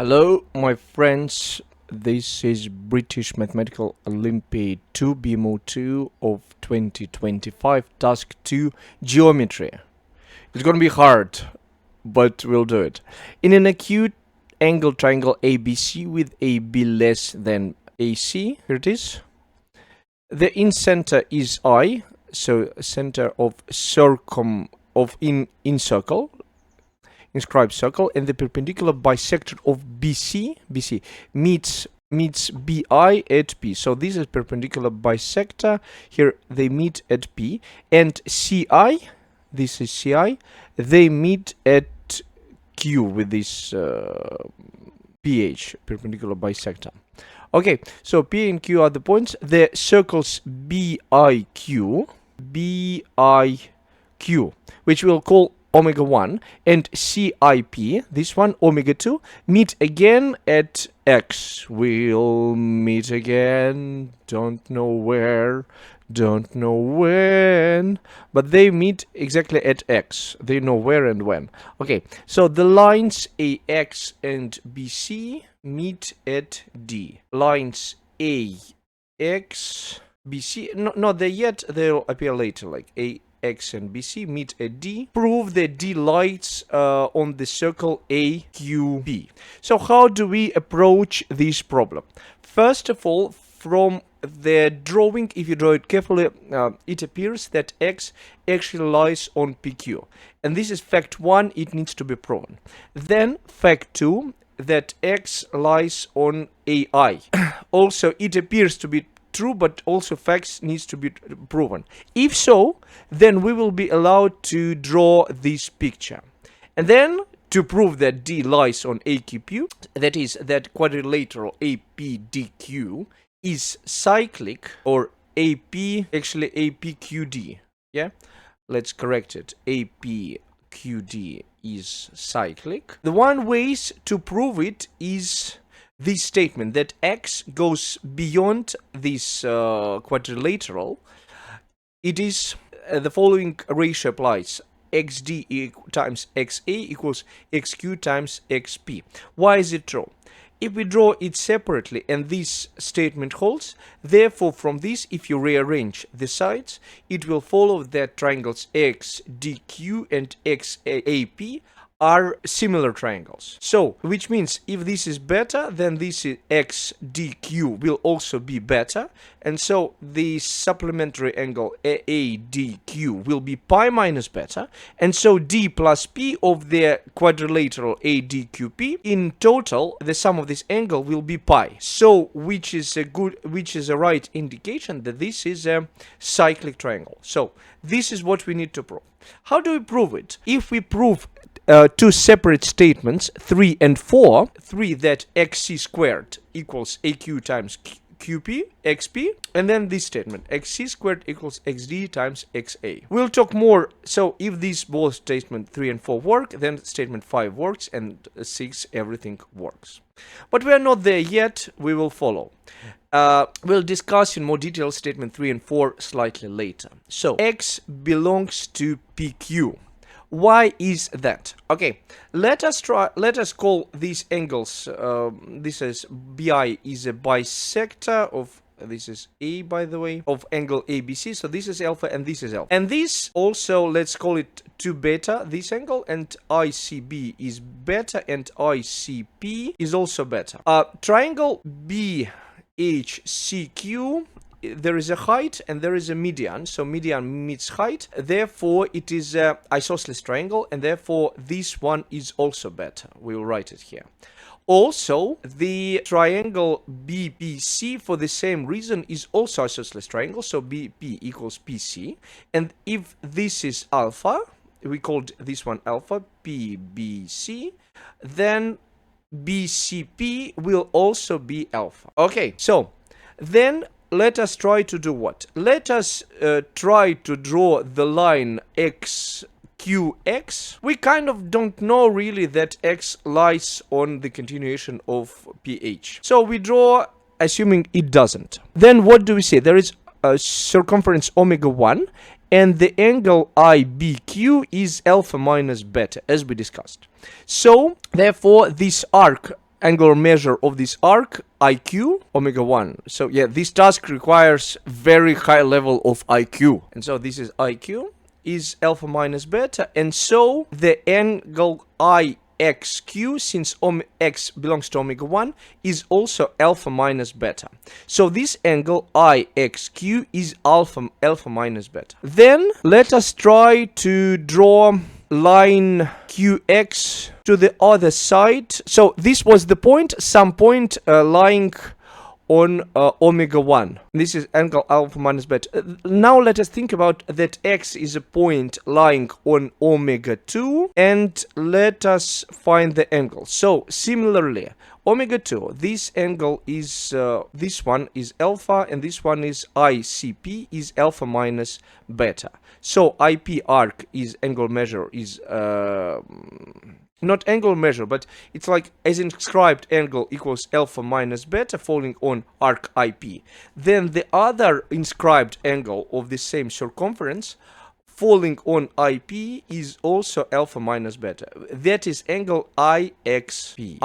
Hello, my friends. This is British Mathematical Olympiad 2 BMO2 of 2025, Task 2, Geometry. It's gonna be hard, but we'll do it. In an acute angle triangle ABC with AB less than AC, here it is. The incentre is I, so center of circle, inscribed circle, and the perpendicular bisector of BC meets BI at P. So this is perpendicular bisector. Here they meet at P, and CI, this is CI, they meet at Q with this PH, perpendicular bisector. Okay, so P and Q are the points. The circles BIQ, which we'll call omega 1, and CIP, this one, omega 2, meet again at X. We'll meet again, don't know where, don't know when, but they meet exactly at X. They know where and when. Okay, so the lines AX and BC meet at D. Lines AX, BC, not there yet, they'll appear later, like AX and BC meet at D. Prove that D lies on the circle AQB. So how do we approach this problem? First of all, from the drawing, if you draw it carefully, it appears that X actually lies on PQ. And this is fact 1, it needs to be proven. Then fact 2, that X lies on AI. Also, it appears to be true, but also facts needs to be proven. If so, then we will be allowed to draw this picture. And then to prove that D lies on AQP, that is, that quadrilateral APDQ is cyclic, or actually APQD. Yeah, let's correct it. APQD is cyclic. The one ways to prove it is this statement that X goes beyond this quadrilateral. It is the following ratio applies: XD times XA equals XQ times XP. Why is it true? If we draw it separately and this statement holds, therefore from this, if you rearrange the sides, it will follow that triangles XDQ and XAP are similar triangles. So, which means if this is beta, then this is XDQ will also be beta, and so the supplementary angle ADQ will be pi minus beta, and so D plus P of the quadrilateral ADQP, in total the sum of this angle will be pi. So, which is a right indication that this is a cyclic triangle. So, this is what we need to prove. How do we prove it? If we prove two separate statements, 3 and 4, 3 that xc squared equals aq times qp, xp, and then this statement, xc squared equals xd times xa. We'll talk more, so if these both statement 3 and 4 work, then statement 5 works, and 6, everything works. But we are not there yet, we will follow. We'll discuss in more detail statement 3 and 4 slightly later. So, x belongs to PQ. Why is that? Okay, let us call these angles, this is BI is a bisector of, this is A, by the way, of angle ABC, so this is alpha and this is alpha. And this also, let's call it 2 beta, this angle, and ICB is beta and ICP is also beta. Triangle BHCQ, there is a height and there is a median, so median meets height, therefore it is an isosceles triangle, and therefore this one is also beta. We will write it here. Also, the triangle BPC, for the same reason, is also isosceles triangle, so BP equals PC, and if this is alpha, we called this one alpha, PBC, then BCP will also be alpha. Okay, so then let us try to do what? Let us try to draw the line XQX. We kind of don't know really that X lies on the continuation of PH. So we draw, assuming it doesn't. Then what do we say? There is a circumference omega 1, and the angle IBQ is alpha minus beta, as we discussed. So, therefore, this arc angular measure of this arc, IQ, omega 1. So yeah, this task requires very high level of IQ. And so this is IQ, is alpha minus beta, and so the angle IXQ, since x belongs to omega 1, is also alpha minus beta. So this angle IXQ is alpha minus beta. Then let us try to draw line QX to the other side. So this was the point, some point lying on omega 1. This is angle alpha minus beta. Now let us think about that x is a point lying on omega 2, and let us find the angle. So similarly, omega 2, this angle is, this one is alpha, and this one is ICP, is alpha minus beta. So IP arc is angle measure, is not angle measure, but it's like as inscribed angle equals alpha minus beta falling on arc IP. Then the other inscribed angle of the same circumference falling on IP is also alpha minus beta. That is angle IXP.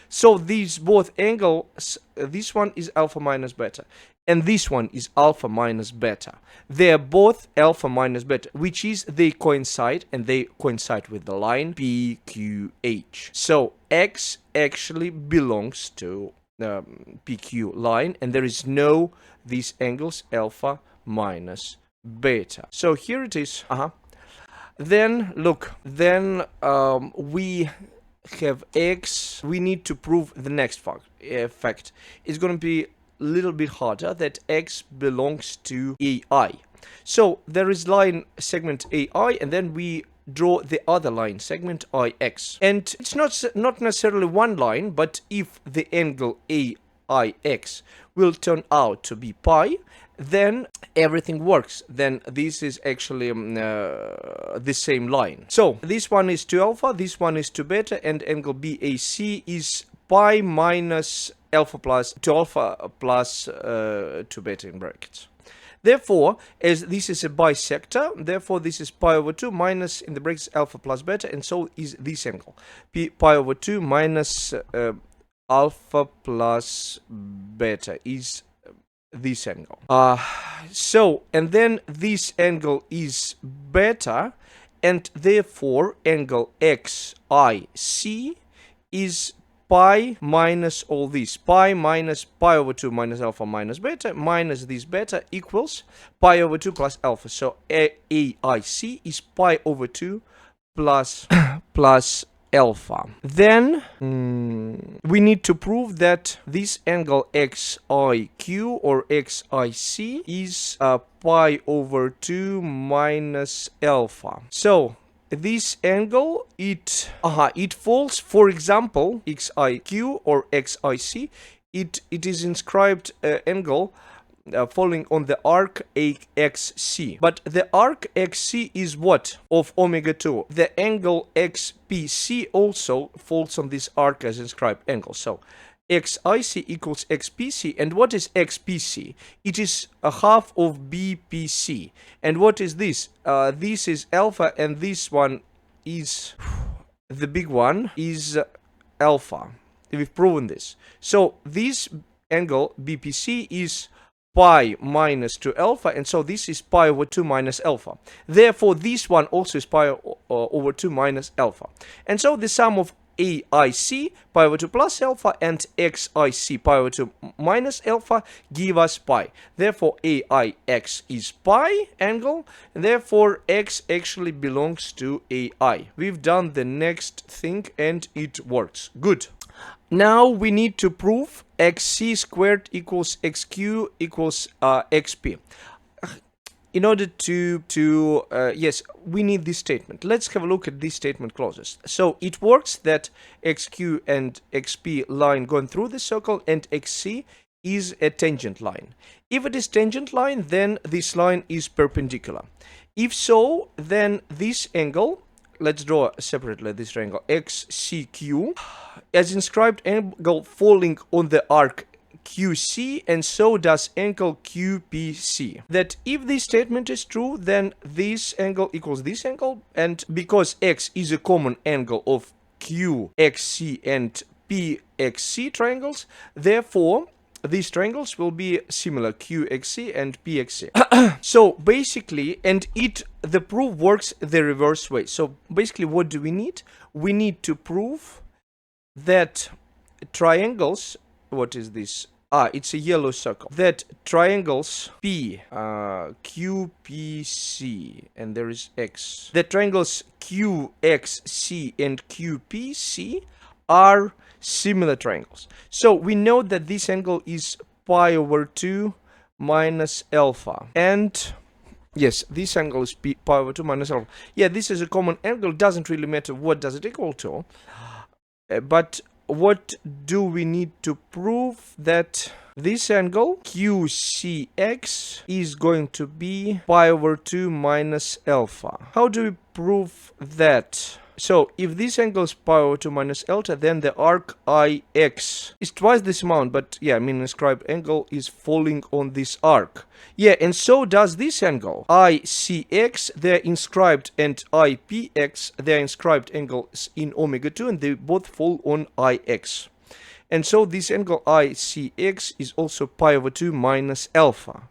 So these both angles, this one is alpha minus beta, and this one is alpha minus beta. They are both alpha minus beta, which is they coincide, and they coincide with the line PQH. So X actually belongs to the PQ line, and there is no these angles alpha minus beta. So here it is. Then look, then we have X. We need to prove the next fact. It's going to be little bit harder, that x belongs to AI. So there is line segment AI, and then we draw the other line segment IX. And it's not necessarily one line, but if the angle AIX will turn out to be pi, then everything works. Then this is actually the same line. So this one is to alpha, this one is to beta, and angle BAC is pi minus alpha plus to alpha plus to beta in brackets. Therefore, as this is a bisector, therefore this is pi over 2 minus in the brackets alpha plus beta, and so is this angle. Pi over 2 minus alpha plus beta is this angle. So, and then this angle is beta, and therefore angle XIC is pi minus all this. Pi minus pi over 2 minus alpha minus beta minus this beta equals pi over 2 plus alpha. So AIC is pi over 2 plus alpha. Then we need to prove that this angle XIQ or XIC is pi over 2 minus alpha. So this angle, it falls, for example, XIQ or XIC, it is inscribed angle falling on the arc XC. But the arc XC is what? Of omega 2. The angle XPC also falls on this arc as inscribed angle. So XIC equals XPC. And what is XPC? It is a half of BPC. And what is this? This is alpha, and this one is, the big one is alpha. We've proven this. So this angle BPC is pi minus 2 alpha, and so this is pi over 2 minus alpha. Therefore, this one also is pi over 2 minus alpha. And so the sum of AIC, pi over 2 plus alpha, and XIC, pi over 2 minus alpha, give us pi. Therefore, AIX is pi angle, and therefore X actually belongs to AI. We've done the next thing, and it works. Good. Now we need to prove XC squared equals XQ equals XP. In order to yes, we need this statement. Let's have a look at this statement closest. So it works that XQ and XP line going through the circle, and XC is a tangent line. If it is tangent line, then this line is perpendicular. If so, then this angle, let's draw separately this triangle XCQ, as inscribed angle falling on the arc QC, and so does angle QPC. That if this statement is true, then this angle equals this angle, and because X is a common angle of Q, XC, and PXC triangles. Therefore, these triangles will be similar, QXC and PXC. So basically, and the proof works the reverse way. So basically, what do we need? We need to prove that triangles, what is this? It's a yellow circle. That triangles QPC, and there is X. That triangles QXC and QPC are similar triangles. So we know that this angle is pi over 2 minus alpha. And yes, this angle is pi over 2 minus alpha. Yeah, this is a common angle. Doesn't really matter what does it equal to. But what do we need to prove? That this angle QCX is going to be pi over 2 minus alpha. How do we prove that? So if this angle is pi over 2 minus alpha, then the arc IX is twice this amount, but yeah, I mean, inscribed angle is falling on this arc. Yeah, and so does this angle. ICX, they're inscribed, and IPX, they're inscribed angles in omega 2, and they both fall on IX. And so this angle ICX is also pi over 2 minus alpha.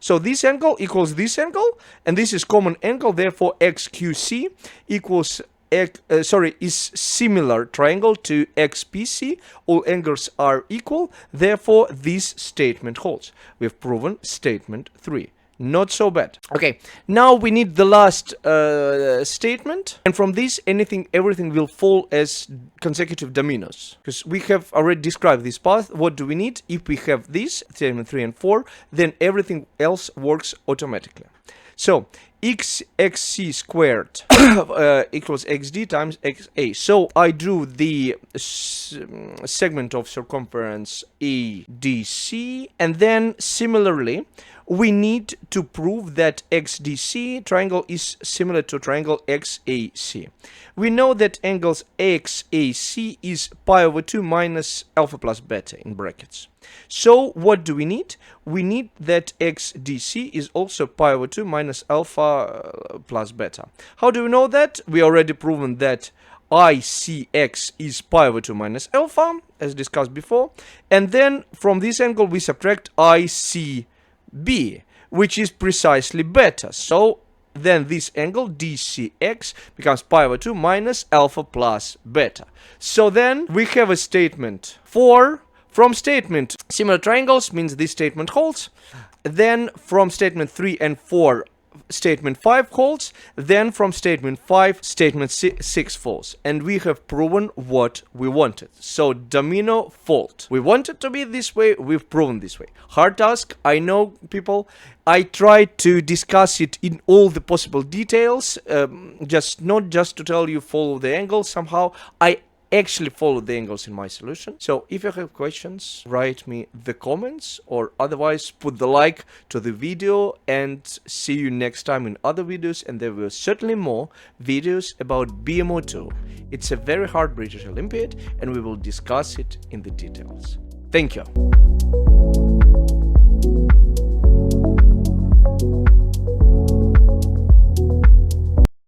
So this angle equals this angle, and this is common angle, therefore XQC equals is similar triangle to XPC. All angles are equal, therefore this statement holds. We've proven statement 3. Not so bad. Okay, now we need the last statement, and from this everything will fall as consecutive dominoes, because we have already described this path. What do we need? If we have this statement 3 and 4, then everything else works automatically. So xc squared equals xd times xa. So I drew the segment of circumference ADC, and then similarly we need to prove that XDC triangle is similar to triangle XAC. We know that angles XAC is pi over 2 minus alpha plus beta in brackets. So what do we need? We need that XDC is also pi over 2 minus alpha plus beta. How do we know that? We already proven that ICX is pi over 2 minus alpha, as discussed before. And then from this angle we subtract ICB, which is precisely beta. So then this angle DCX becomes pi over 2 minus alpha plus beta. So then we have a statement 4. From statement similar triangles means this statement holds. Then from statement 3 and 4, statement 5 holds. Then from statement 5, statement 6 falls. And we have proven what we wanted. So domino fault. We wanted to be this way, we've proven this way. Hard task, I know, people. I tried to discuss it in all the possible details, not just to tell you follow the angle. Somehow I actually follow the angles in my solution. So if you have questions, write me the comments, or otherwise put the like to the video, and see you next time in other videos. And there will certainly more videos about BMO2. It's a very hard British Olympiad, and we will discuss it in the details. Thank you.